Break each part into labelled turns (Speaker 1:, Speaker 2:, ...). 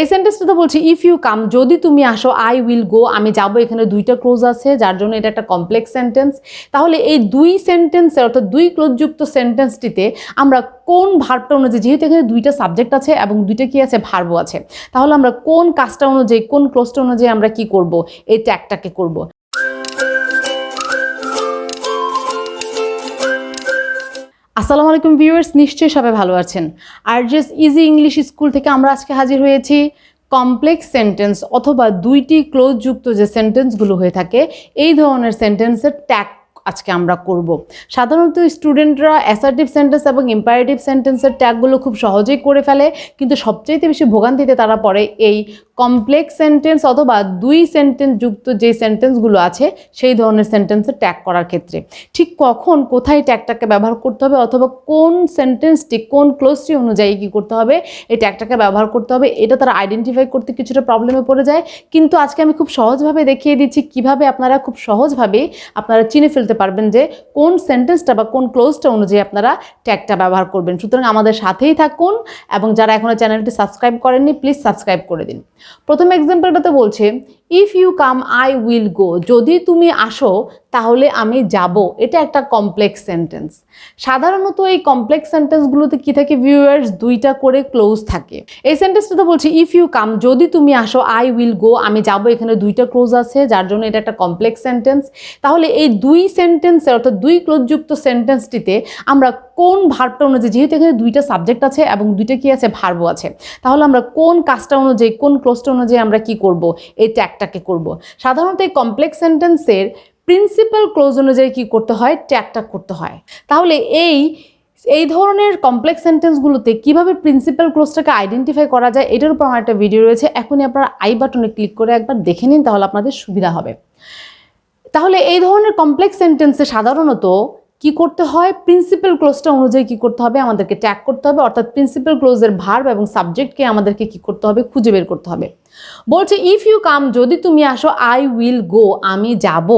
Speaker 1: এই সেন্টেন্সটাতে বলছি if you কাম, যদি তুমি আসো, আই উইল গো, আমি যাবো। এখানে দুইটা ক্লোজ আছে, যার জন্য এটা একটা কমপ্লেক্স সেন্টেন্স। তাহলে এই দুই সেন্টেন্সে অর্থাৎ দুই ক্লোজযুক্ত সেন্টেন্সটিতে আমরা কোন ভার্বটা অনুযায়ী, যেহেতু এখানে দুইটা সাবজেক্ট আছে এবং দুইটা কি আছে, ভার্বও আছে, তাহলে আমরা কোন কাজটা অনুযায়ী, কোন ক্লোজটা অনুযায়ী আমরা কি করব, এই ট্যাগটাকে করব। আসসালামু আলাইকুম ভিউয়ার্স, নিশ্চয়ই সবাই ভালো আছেন। আরজেস ইজি ইংলিশ স্কুল থেকে আমরা আজকে হাজির হয়েছি কমপ্লেক্স সেন্টেন্স অথবা দুইটি ক্লোজ যুক্ত যে সেন্টেন্সগুলো হয়ে থাকে এই ধরনের সেন্টেন্সের ট্যাগ আজকে আমরা করব। সাধারণত স্টুডেন্টরা অ্যাসার্টিভ সেন্টেন্স এবং ইম্পারেটিভ সেন্টেন্সের ট্যাগগুলো খুব সহজেই করে ফেলে, কিন্তু সবচেয়ে বেশি ভোগান্তিতে তারা পড়ে এই কমপ্লেক্স সেন্টেন্স অথবা দুই সেন্টেন্স যুক্ত যে সেন্টেন্সগুলো আছে সেই ধরনের সেন্টেন্সের ট্যাগ করার ক্ষেত্রে। ঠিক কখন কোথায় ট্যাগটাকে ব্যবহার করতে হবে অথবা কোন সেন্টেন্সটি কোন ক্লোজটি অনুযায়ী কী করতে হবে এই ট্যাগটাকে ব্যবহার করতে হবে, এটা তারা আইডেন্টিফাই করতে কিছুটা প্রবলেমে পড়ে যায়। কিন্তু আজকে আমি খুব সহজভাবে দেখিয়ে দিচ্ছি কিভাবে আপনারা খুব সহজভাবেই আপনারা চিনে ফেলতে পারবেন যে কোন সেন্টেন্সটা বা কোন ক্লোজটা অনুযায়ী আপনারা ট্যাগটা ব্যবহার করবেন। সুতরাং আমাদের সাথেই থাকুন এবং যারা এখনো চ্যানেলটি সাবস্ক্রাইব করেননি প্লিজ সাবস্ক্রাইব করে দিন। প্রথম এক্সাম্পলটাতে বলছে if you come I will go, যদি তুমি আসো তাহলে আমি যাব। এটা একটা কমপ্লেক্স সেন্টেন্স। সাধারণত এই কমপ্লেক্স সেন্টেন্সগুলোতে কি থাকে ভিউয়ার্স, দুইটা করে ক্লোজ থাকে। এই সেন্টেন্সটাতে বলছে ইফ ইউ কাম, যদি তুমি আসো, আই উইল গো, আমি যাব। এখানে দুইটা ক্লোজ আছে, যার জন্য এটা একটা কমপ্লেক্স সেন্টেন্স। তাহলে এই দুই সেন্টেন্সে অর্থাৎ দুই ক্লোজযুক্ত সেন্টেন্সটিতে আমরা কোন ভার্বটা অনুযায়ী, যেহেতু এখানে দুইটা সাবজেক্ট আছে এবং দুইটা কি আছে, ভার্বও আছে, তাহলে আমরা কোন কাজটা অনুযায়ী, কোন ক্লোজটা অনুযায়ী আমরা কি করব, এই ট্যাগটাকে করব। সাধারণত এই কমপ্লেক্স সেন্টেন্সের প্রিন্সিপাল ক্লোজ অনুযায়ী কি করতে হয়, ট্যাগটা করতে হয়। তাহলে এই ধরনের কমপ্লেক্স সেন্টেন্সগুলোতে কিভাবে প্রিন্সিপাল ক্লোজটাকে আইডেন্টিফাই করা যায় এটার উপর আমার একটা ভিডিও রয়েছে, এখনই আপনারা আই বাটনে ক্লিক করে একবার দেখে নিন, তাহলে আপনাদের সুবিধা হবে। তাহলে এই ধরনের কমপ্লেক্স সেন্টেন্সে সাধারণত কি করতে হয়, প্রিন্সিপাল ক্লোজটা অনুযায়ী কি করতে হবে, আমাদেরকে ট্যাগ করতে হবে, অর্থাৎ প্রিন্সিপাল ক্লোজের ভার্ব এবং সাবজেক্টকে আমাদেরকে কি করতে হবে, খুঁজে বের করতে হবে। বলছে ইফ ইউ কাম, যদি তুমি আসো, আই উইল গো, আমি যাব।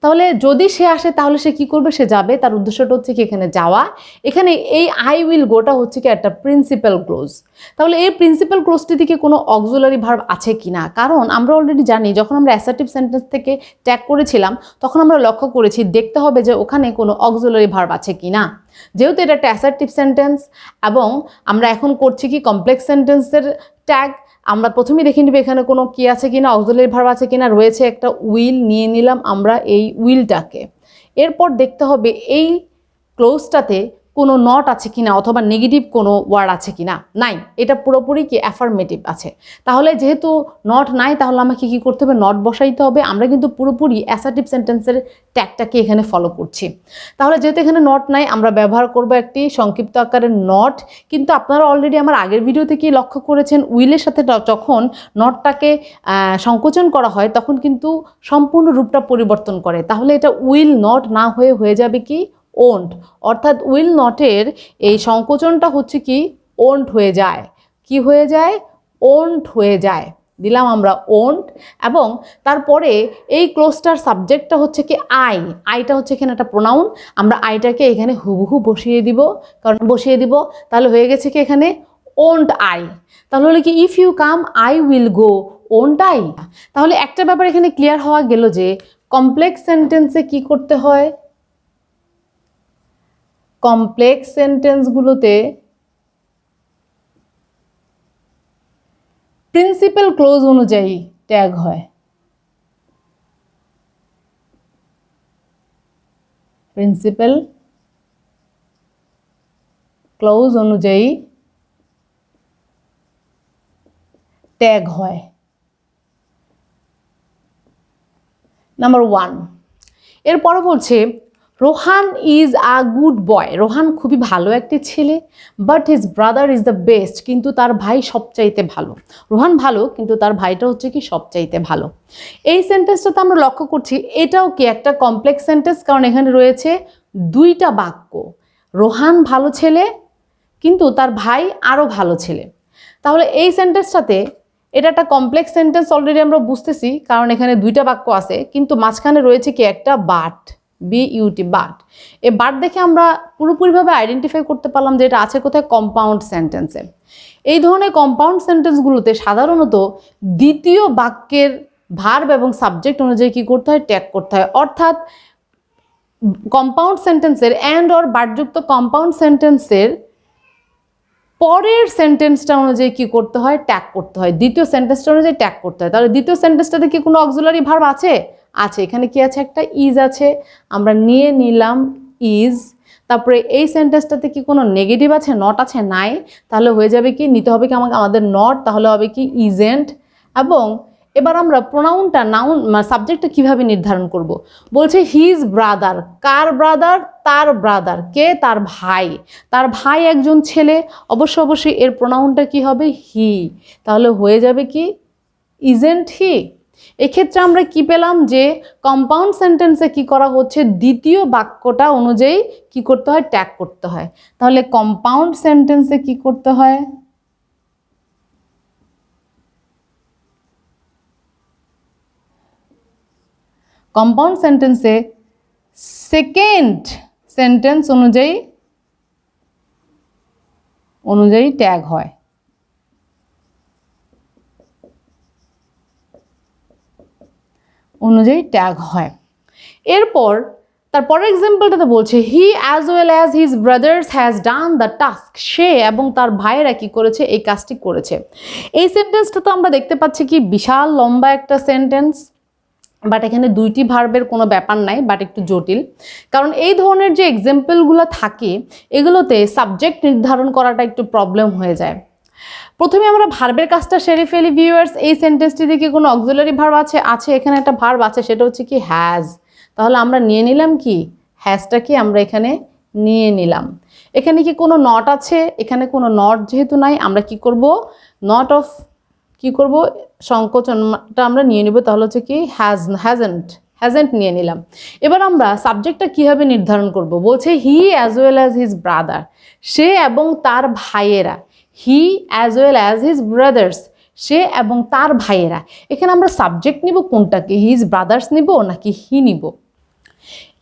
Speaker 1: তাহলে যদি সে আসে তাহলে সে কি করবে, সে যাবে। তার উদ্দেশ্যটা হচ্ছে কি এখানে যাওয়া। এখানে এই আই উইল গোটা হচ্ছে কি একটা প্রিন্সিপাল ক্লোজ। তাহলে এই প্রিন্সিপাল ক্লোজটি থেকে কোনো অক্সিলারি ভার্ব আছে কি না, কারণ আমরা অলরেডি জানি যখন আমরা অ্যাসার্টিভ সেন্টেন্স থেকে ট্যাগ করেছিলাম তখন আমরা লক্ষ্য করেছি দেখতে হবে যে ওখানে কোনো অক্সিলারি ভার্ব আছে কি না। যেহেতু এটা একটা অ্যাসার্টিভ সেন্টেন্স এবং আমরা এখন করছি কি কমপ্লেক্স সেন্টেন্সের ট্যাগ, আমরা প্রথমেই দেখে নিব এখানে কোনো কি আছে কিনা, অক্সিলারি ভার্ব আছে কিনা। রয়েছে একটা উইল, নিয়ে নিলাম আমরা এই উইলটাকে। এরপর দেখতে হবে এই ক্লোজটাতে কোনো নট আছে কিনা অথবা নেগেটিভ কোনো ওয়ার্ড আছে কিনা। নাই, এটা পুরোপুরি কি অ্যাফার্মেটিভ আছে। তাহলে যেহেতু নট নাই তাহলে আমাকে কি করতে হবে, নট বসাইতে হবে। আমরা কিন্তু পুরোপুরি অ্যাসার্টিভ সেন্টেন্সের ট্যাগটাকে এখানে ফলো করছি। তাহলে যেহেতু এখানে নট নাই আমরা ব্যবহার করব একটি সংক্ষিপ্ত আকারের নট। কিন্তু আপনারা অলরেডি আমার আগের ভিডিও থেকেই লক্ষ্য করেছেন উইলের সাথে যখন নটটাকে সংকোচন করা হয় তখন কিন্তু সম্পূর্ণ রূপটা পরিবর্তন করে। তাহলে এটা উইল নট না হয়ে যাবে কি ওন্ট, অর্থাৎ উইল নটের এই সংকোচনটা হচ্ছে কি ওন্ট হয়ে যায়। কি হয়ে যায়, ওন্ট হয়ে যায়। দিলাম আমরা ওন্ট, এবং তারপরে এই ক্লোজটার সাবজেক্টটা হচ্ছে কি আইটা হচ্ছে এখানে একটা প্রোনাউন। আমরা আইটাকে এখানে হুবহু বসিয়ে দিব, তাহলে হয়ে গেছে কি এখানে ওন্ট আই। তাহলে হলো কি if you come I will go, won't I. তাহলে একটা ব্যাপার এখানে ক্লিয়ার হওয়া গেল যে কমপ্লেক্স সেন্টেন্সে কি করতে হয়, কমপ্লেক্স সেন্টেন্সগুলোতে প্রিন্সিপাল ক্লোজ অনুযায়ী ট্যাগ হয়। প্রিন্সিপাল ক্লোজ অনুযায়ী ট্যাগ হয়। নাম্বার 1। এরপর বলছে Rohan is a good boy, Rohan খুবই ভালো একটি ছেলে। But his brother is the best, কিন্তু তার ভাই সবচাইতে ভালো। রোহান ভালো কিন্তু তার ভাইটা হচ্ছে কি সবচাইতে ভালো। এই সেন্টেন্সটাতে আমরা লক্ষ্য করছি এটাও কি একটা কমপ্লেক্স সেন্টেন্স, কারণ এখানে রয়েছে দুইটা বাক্য। রোহান ভালো ছেলে কিন্তু তার ভাই আরও ভালো ছেলে। তাহলে এই সেন্টেন্সটাতে এটা একটা কমপ্লেক্স সেন্টেন্স অলরেডি আমরা বুঝতেছি, কারণ এখানে দুইটা বাক্য আছে কিন্তু মাঝখানে রয়েছে কি একটা বাট। BUT but. এই বাট দেখে আমরা পুরোপুরিভাবে আইডেন্টিফাই করতে পারলাম যে এটা আছে কোথায়, কম্পাউন্ড সেন্টেন্সে। এই ধরনের কম্পাউন্ড সেন্টেন্সগুলোতে সাধারণত দ্বিতীয় বাক্যের ভার্ব এবং সাবজেক্ট অনুযায়ী কী করতে হয়, ট্যাগ করতে হয়। অর্থাৎ কম্পাউন্ড সেন্টেন্সের অ্যান্ড অর বাটযুক্ত কম্পাউন্ড সেন্টেন্সের পরের সেন্টেন্সটা অনুযায়ী কী করতে হয়, ট্যাগ করতে হয়। দ্বিতীয় সেন্টেন্সটা অনুযায়ী ট্যাগ করতে হয়। তাহলে দ্বিতীয় সেন্টেন্সটাতে কি কোনো অক্সিলারি ভার্ব আছে? আছে। এখানে কি আছে, একটা ইজ আছে, আমরা নিয়ে নিলাম ইজ। তারপরে এই সেন্টেন্সটাতে কি কোনো নেগেটিভ আছে, নট আছে? নাই। তাহলে হয়ে যাবে কি, নিতে হবে কি আমাদের নট, তাহলে হবে কি ইজেন্ট। এবং এবার আমরা প্রোনাউনটা, নাউন সাবজেক্টটা কিভাবে নির্ধারণ করব। বলছে হিজ ব্রাদার, কার ব্রাদার? তার ব্রাদার। কে? তার ভাই। তার ভাই একজন ছেলে, অবশ্যই এর প্রোনাউনটা কি হবে, হি। তাহলে হয়ে যাবে কি ইজেন্ট হি। এক্ষেত্রে আমরা কি পেলাম যে কম্পাউন্ড সেন্টেন্সে কি করা হচ্ছে, দ্বিতীয় বাক্যটা অনুযায়ী কি করতে হয়, ট্যাগ করতে হয়। তাহলে কম্পাউন্ড সেন্টেন্সে কি করতে হয়, কম্পাউন্ড সেন্টেন্সে সেকেন্ড সেন্টেন্স অনুযায়ী ট্যাগ হয়। এরপর তারপরের এক্সাম্পলটাতে বলছে he as well as his brothers has done the task. সে এবং তার ভাইয়েরা কি করেছে, এই কাজটি করেছে। এই সেন্টেন্সটা তো আমরা দেখতে পাচ্ছি কি বিশাল লম্বা একটা সেন্টেন্স, বাট এখানে দুইটি ভার্বের কোনো ব্যাপার নাই, বাট একটু জটিল। কারণ এই ধরনের যে এক্সাম্পলগুলো থাকে এগুলোতে সাবজেক্ট নির্ধারণ করাটা একটু প্রবলেম হয়ে যায়। প্রথমে আমরা ভার্বের কাজটা সেরে ফেলি ভিউয়ার্স। এই সেন্টেন্সটিতে কি কোনো অক্সিলারি ভার্ব আছে? আছে। এখানে একটা ভার্ব আছে, সেটা হচ্ছে কি হ্যাজ। তাহলে আমরা নিয়ে নিলাম কি, হ্যাজটা কি আমরা এখানে নিয়ে নিলাম। এখানে কি কোনো নট আছে? এখানে কোনো নট যেহেতু নাই, আমরা কি করব, নট অফ কি করব, সংকোচনটা আমরা নিয়ে নিব। তাহলে হচ্ছে কি হ্যাজেন্ট নিয়ে নিলাম। এবার আমরা সাবজেক্টটা কিভাবে নির্ধারণ করব। বলছে he as well as his brother, সে এবং তার ভাইয়েরা। He as well as his brothers, সে এবং তার ভাইয়েরা। এখানে আমরা সাবজেক্ট নিব কোনটাকে, হিজ ব্রাদার্স নিব নাকি হি নিব।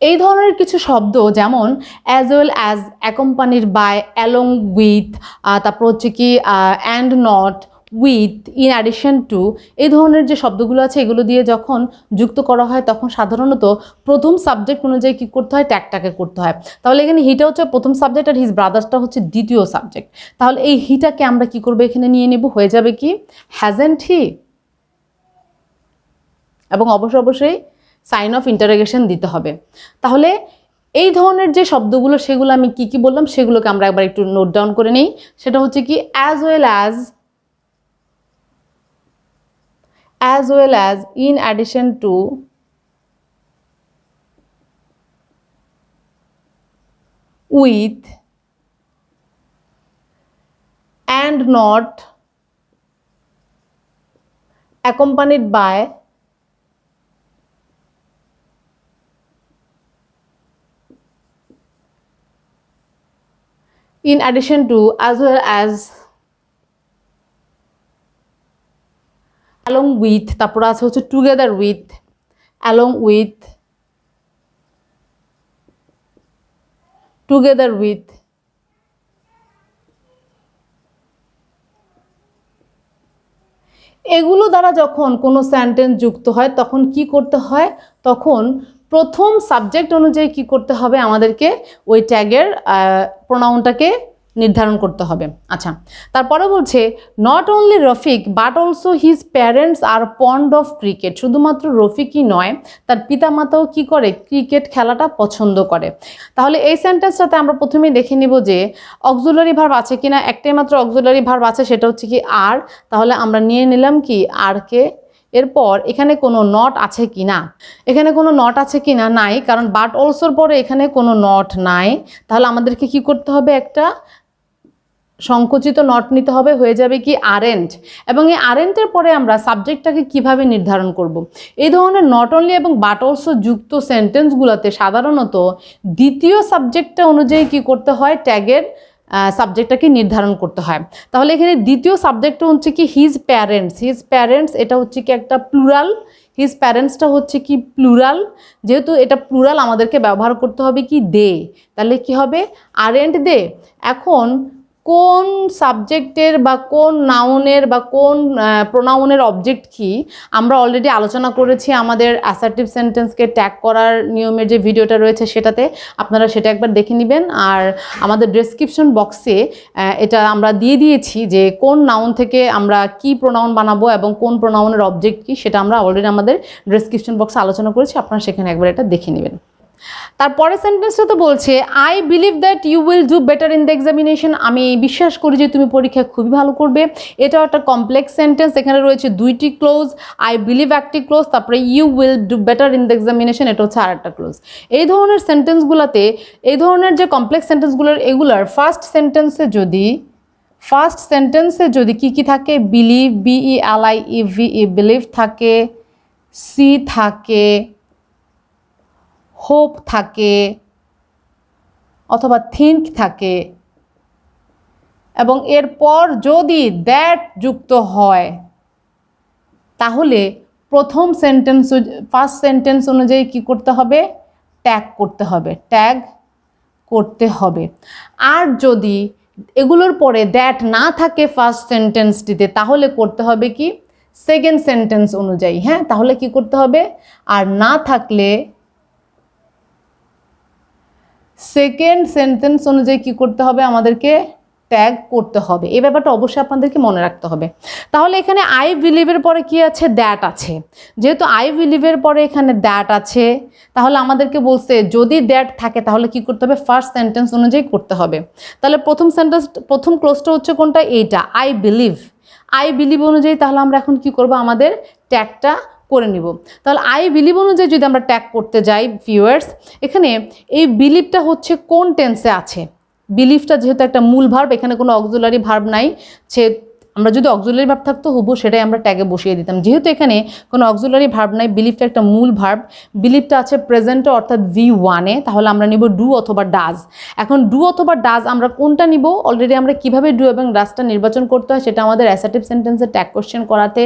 Speaker 1: এই ধরনের কিছু শব্দ যেমন as well as, accompanied by, along with, তারপর হচ্ছে কি and not, with, in addition to, এই ধরনের যে শব্দগুলো আছে এগুলো দিয়ে যখন যুক্ত করা হয় তখন সাধারণত প্রথম সাবজেক্ট অনুযায়ী কী করতে হয়, ট্যাগটাকে করতে হয়। তাহলে এখানে হিটা হচ্ছে প্রথম সাবজেক্ট আর হিজ ব্রাদার্সটা হচ্ছে দ্বিতীয় সাবজেক্ট। তাহলে এই হিটাকে আমরা কি করবো, এখানে নিয়ে নেব, হয়ে যাবে কি হ্যাজেন্ট হি। এবং অবশ্যই সাইন অফ ইন্টারোগেশন দিতে হবে। তাহলে এই ধরনের যে শব্দগুলো সেগুলো আমি কি কি বললাম সেগুলোকে আমরা একবার একটু নোট ডাউন করে নিই। সেটা হচ্ছে কি as well as, in addition to, with, and not, accompanied by, in addition to, as well as, along with, তারপর আছে হচ্ছে together with, along with, together with। এগুলো দ্বারা যখন কোনো সেন্টেন্স যুক্ত হয় তখন কি করতে হয়, তখন প্রথম সাবজেক্ট অনুযায়ী কি করতে হবে, আমাদেরকে ওই ট্যাগের প্রোনাউনটাকে নির্ধারণ করতে হবে। আচ্ছা, তারপরে বলছে not only Rafiq but also his parents are fond of cricket. শুধুমাত্র রফিকই নয়, তার পিতামাতাও কি করে, ক্রিকেট খেলাটা পছন্দ করে। তাহলে এই সেন্টেন্সটাতে আমরা প্রথমেই দেখে নিব যে অক্সিলারি ভার্ব আছে কিনা। একটাই মাত্র অক্সিলারি ভার্ব আছে, সেটা হচ্ছে কি আর। তাহলে আমরা নিয়ে নিলাম কি আরকে। এরপর এখানে কোনো নট আছে কি না, এখানে কোনো নট আছে কি না, নাই, কারণ বাট অলসোর পরে এখানে কোনো নট নাই। তাহলে আমাদেরকে কি করতে হবে, একটা সংকুচিত নট নিতে হবে, হয়ে যাবে কি আরেন্ট। এবং এই আরেন্টের পরে আমরা সাবজেক্টটাকে কিভাবে নির্ধারণ করব। এই ধরনের নট অনলি এবং বাট অলসো যুক্ত সেন্টেন্সগুলোতে সাধারণত দ্বিতীয় সাবজেক্টটা অনুযায়ী কি করতে হয়, ট্যাগের সাবজেক্টটাকে নির্ধারণ করতে হয়। তাহলে এখানে দ্বিতীয় সাবজেক্টটা হচ্ছে কি হিজ প্যারেন্টস, এটা হচ্ছে কি একটা প্লুরাল, হিজ প্যারেন্টসটা হচ্ছে কি প্লুরাল, যেহেতু এটা প্লুরাল আমাদেরকে ব্যবহার করতে হবে কি দে, তাহলে কি হবে আরেন্ট দে। এখন কোন সাবজেক্টের বা কোন নাউনের বা কোন প্রোনাউনের অবজেক্ট কি আমরা অলরেডি আলোচনা করেছি আমাদের অ্যাসার্টিভ সেন্টেন্সকে ট্যাগ করার নিয়মের যে ভিডিওটা রয়েছে সেটাতে, আপনারা সেটা একবার দেখে নেবেন। আর আমাদের ডেসক্রিপশন বক্সে এটা আমরা দিয়ে দিয়েছি যে কোন নাউন থেকে আমরা কি প্রোনাউন বানাবো এবং কোন প্রোনাউনের অবজেক্ট কি, সেটা আমরা অলরেডি আমাদের ডেসক্রিপশন বক্সে আলোচনা করেছি, আপনারা সেখানে একবার এটা দেখে নেবেন। তারপরে সেন্টেন্সটা তো বলছে I believe that you will do better in the examination, আমি বিশ্বাস করি যে তুমি পরীক্ষায় খুবই ভালো করবে। এটাও একটা কমপ্লেক্স সেন্টেন্স, এখানে রয়েছে দুইটি ক্লোজ, আই বিলিভ একটি ক্লোজ, তারপরে you will do better in the examination এটা হচ্ছে আরেকটা ক্লোজ। এই ধরনের সেন্টেন্সগুলোতে, এই ধরনের যে কমপ্লেক্স সেন্টেন্সগুলোর এগুলার ফার্স্ট সেন্টেন্সে যদি কি থাকে, বিলিভ BELIEVE বিলিভ থাকে, সি থাকে, হোপ থাকে অথবা থিঙ্ক থাকে, এবং এরপর যদি দ্যাট যুক্ত হয় তাহলে ফার্স্ট সেন্টেন্স অনুযায়ী কি করতে হবে, ট্যাগ করতে হবে। আর যদি এগুলোর পরে দ্যাট না থাকে ফার্স্ট সেন্টেন্সটিতে তাহলে করতে হবে কি সেকেন্ড সেন্টেন্স অনুযায়ী। হ্যাঁ, তাহলে কি করতে হবে, আর না থাকলে সেকেন্ড সেন্টেন্স অনুযায়ী কি করতে হবে, আমাদেরকে ট্যাগ করতে হবে। এই ব্যাপারটা অবশ্যই আপনাদেরকে মনে রাখতে হবে। তাহলে এখানে আই বিলিভের পরে কি আছে, দ্যাট আছে। যেহেতু আই বিলিভের পরে এখানে দ্যাট আছে, তাহলে আমাদেরকে বলছে যদি দ্যাট থাকে তাহলে কি করতে হবে, ফার্স্ট সেন্টেন্স অনুযায়ী করতে হবে। তাহলে প্রথম ক্লোজটা হচ্ছে কোনটা, এইটা আই বিলিভ অনুযায়ী। তাহলে আমরা এখন কি করব, আমাদের ট্যাগটা করে নিব। তাহলে আই বিলিভ অনুযায়ী যদি আমরা ট্যাগ করতে যাই ভিউয়ার্স, এখানে এই বিলিভটা হচ্ছে কোন টেন্সে আছে। বিলিভটা যেহেতু একটা মূল ভার্ব, এখানে কোনো অক্সিলারি ভার্ব নাই, আমরা যদি অক্সিলারি ভার্ব থাকতো হুবু সেটাই আমরা ট্যাগে বসিয়ে দিতাম। যেহেতু এখানে কোনো অক্সিলারি ভার্ব নাই, বিলিভটা একটা মূল ভার্ব, বিলিভটা আছে প্রেজেন্টে অর্থাৎ V1-এ, তাহলে আমরা নিব ডু অথবা ডাজ। এখন ডু অথবা ডাজ আমরা কোনটা নিব, অলরেডি আমরা কিভাবে ডু এবং ডাজটা নির্বাচন করতে হয় সেটা আমাদের অ্যাসার্টিভ সেন্টেন্সে ট্যাগ কোশ্চেন করাতে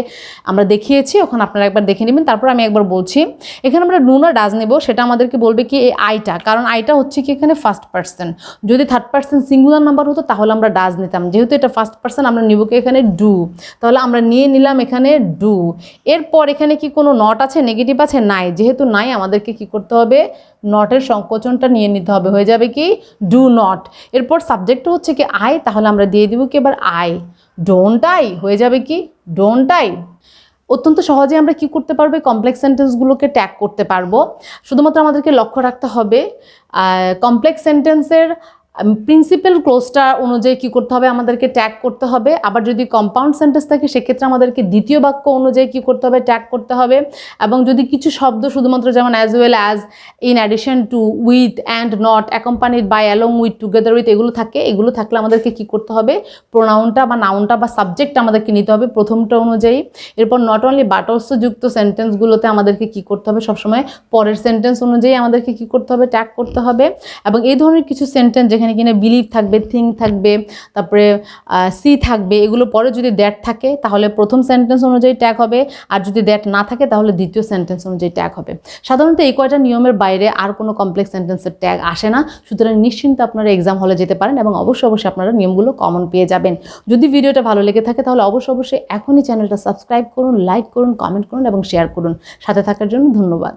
Speaker 1: আমরা দেখিয়েছি, ওখানে আপনারা একবার দেখে নেবেন। তারপর আমি একবার বলছি, এখানে আমরা ডু না ডাজ নেব, সেটা আমাদেরকে বলবে কি এই আইটা, কারণ আইটা হচ্ছে কি এখানে ফার্স্ট পার্সন। যদি থার্ড পার্সন সিঙ্গুলার নাম্বার হতো তাহলে আমরা ডাজ নিতাম, যেহেতু এটা ফার্স্ট পার্সন আমরা নিব কি এখানে ডু, তাহলে আমরা নিয়ে নিলাম এখানে ডু। এরপর এখানে কি কোনো নট আছে, নেগেটিভ আছে, নাই, যেহেতু নাই আমাদেরকে কি করতে হবে, নটের সংকোচনটা নিয়ে নিতে হবে, হয়ে যাবে কি ডু নট। এরপর সাবজেক্টটা হচ্ছে কি আই, তাহলে আমরা দিয়ে দিব কি এবার আই, ডোন্ট আই, হয়ে যাবে কি ডোন্ট আই। অত্যন্ত সহজে আমরা কি করতে পারবো, কমপ্লেক্স সেন্টেন্সগুলোকে ট্যাগ করতে পারবো। শুধুমাত্র আমাদেরকে লক্ষ্য রাখতে হবে কমপ্লেক্স সেন্টেন্সের প্রিন্সিপাল ক্লোজটা অনুযায়ী কী করতে হবে, আমাদেরকে ট্যাগ করতে হবে। আবার যদি কম্পাউন্ড সেন্টেন্স থাকে সেক্ষেত্রে আমাদেরকে দ্বিতীয় বাক্য অনুযায়ী কী করতে হবে, ট্যাগ করতে হবে। এবং যদি কিছু শব্দ শুধুমাত্র যেমন as well as, in addition to, with, and, not, accompanied by, along with, together with এগুলো থাকলে আমাদেরকে কী করতে হবে, প্রোনাউনটা বা নাউনটা বা সাবজেক্টটা আমাদেরকে নিতে হবে প্রথমটা অনুযায়ী। এরপর নট অনলি বাট অলসো যুক্ত সেন্টেন্সগুলোতে আমাদেরকে কী করতে হবে, সবসময় পরের সেন্টেন্স অনুযায়ী আমাদেরকে কী করতে হবে, ট্যাগ করতে হবে। এবং এই ধরনের কিছু সেন্টেন্স যেখানে কিনা বিলিভ থাকবে, থিঙ্ক থাকবে, তারপরে সি থাকবে, এগুলো পরে যদি দ্যাট থাকে তাহলে প্রথম সেন্টেন্স অনুযায়ী ট্যাগ হবে, আর যদি দ্যাট না থাকে তাহলে দ্বিতীয় সেন্টেন্স অনুযায়ী ট্যাগ হবে। সাধারণত এই কয়টা নিয়মের বাইরে আর কোনো কমপ্লেক্স সেন্টেন্সের ট্যাগ আসে না, সুতরাং নিশ্চিন্তে আপনারা এক্সাম হলে যেতে পারেন এবং অবশ্যই আপনারা নিয়মগুলো কমন পেয়ে যাবেন। যদি ভিডিওটা ভালো লেগে থাকে তাহলে অবশ্যই এখনই চ্যানেলটা সাবস্ক্রাইব করুন, লাইক করুন, কমেন্ট করুন এবং শেয়ার করুন। সাথে থাকার জন্য ধন্যবাদ।